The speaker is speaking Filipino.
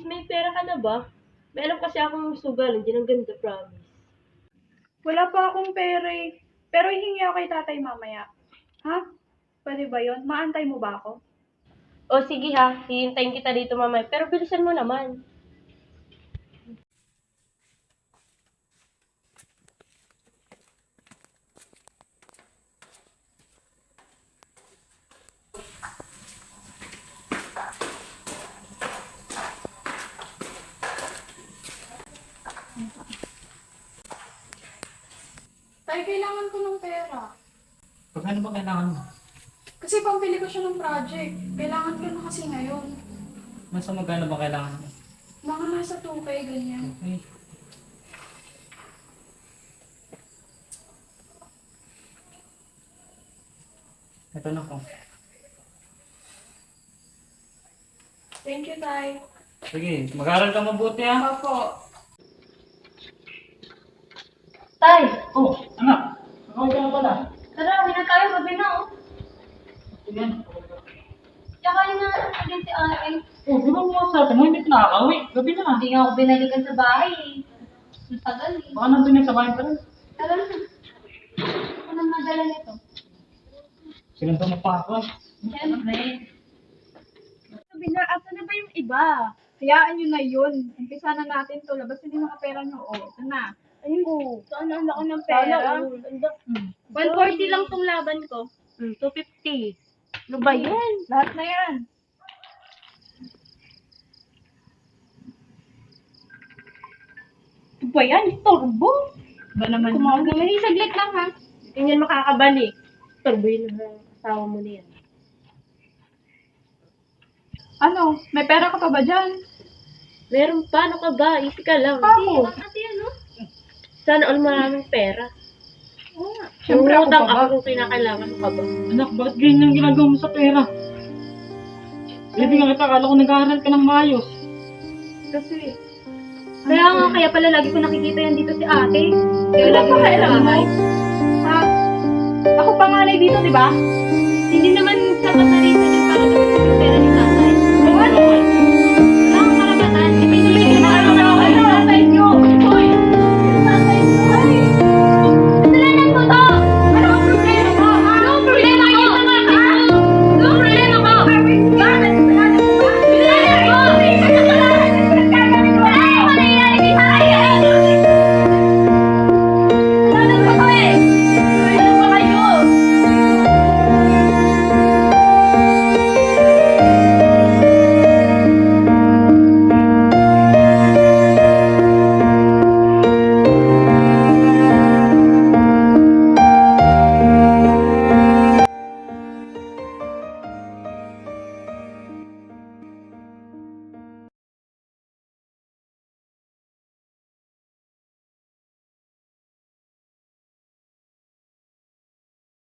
Promise, may pera ka na ba? May alam kasi akong sugal, hindi ng ganda, promise. Wala pa akong pera eh. Pero hihingi ako kay tatay mamaya. Ha? Pwede ba yun? Maantay mo ba ako? O sige ha, hihintayin kita dito mamaya. Pero bilisan mo naman. Tay, kailangan ko ng pera. Pagkano ba kailangan mo? Kasi pambili ko siya ng project. Kailangan ko na kasi ngayon. Nasa magkano ba kailangan mo? Mga nasa 2K, ganyan. Okay. Ito na po. Thank you, Tay. Sige, mag-aaral ka mabuti ha. Opo. Tay, Oh, anak. Nakawin ka na pala. tara, uwi na tayo, gabi na oh. Sige. Tsaka yun na, hindi si ate. Oh, di ba mo sa atin mo, hindi ka nakakauwi. Gabi na. Hindi nga ako binalikan sa bahay eh. Ang tagal eh. Baka nandun yung sa bahay pa rin. Tara na. Ano nang madala nito? Sige, ito pa ako. Siyempre. Sabi na, asa na ba yung iba? Hayaan nyo na yun. Umpisa na natin to. Labas yun yung mga pera nyo. O, ito na. Ayun oh. Sana ang laki ng Sana pera. all. 140 lang tong laban ko. 250. Ano ba yan? Lahat na yan. Ano ba yan? Turbo? Ba naman? Kumawag naman. Saglit lang ha. Hindi yan makakabalik. Turbo yun ang asawa mo na yan. Ano? May pera ka pa ba dyan? Meron pa, ano ka ba? Easy ka lang. Ako. Ate, ano? Sana all maraming pera. Siyempre ako Utang pa ba? ako kung kinakailangan mo ka ba? Anak, bakit ganyan ginagawa mo sa pera? Bibigyan kita, akala ko nag-aaral ka ng maayos. Kasi, Kaya nga, kaya pala lagi ko nakikita yan dito si ate. Kaya Ano lagi ba ko kailangan mo? bahay. ha? Ako panganay dito, di ba? Hindi naman sapat na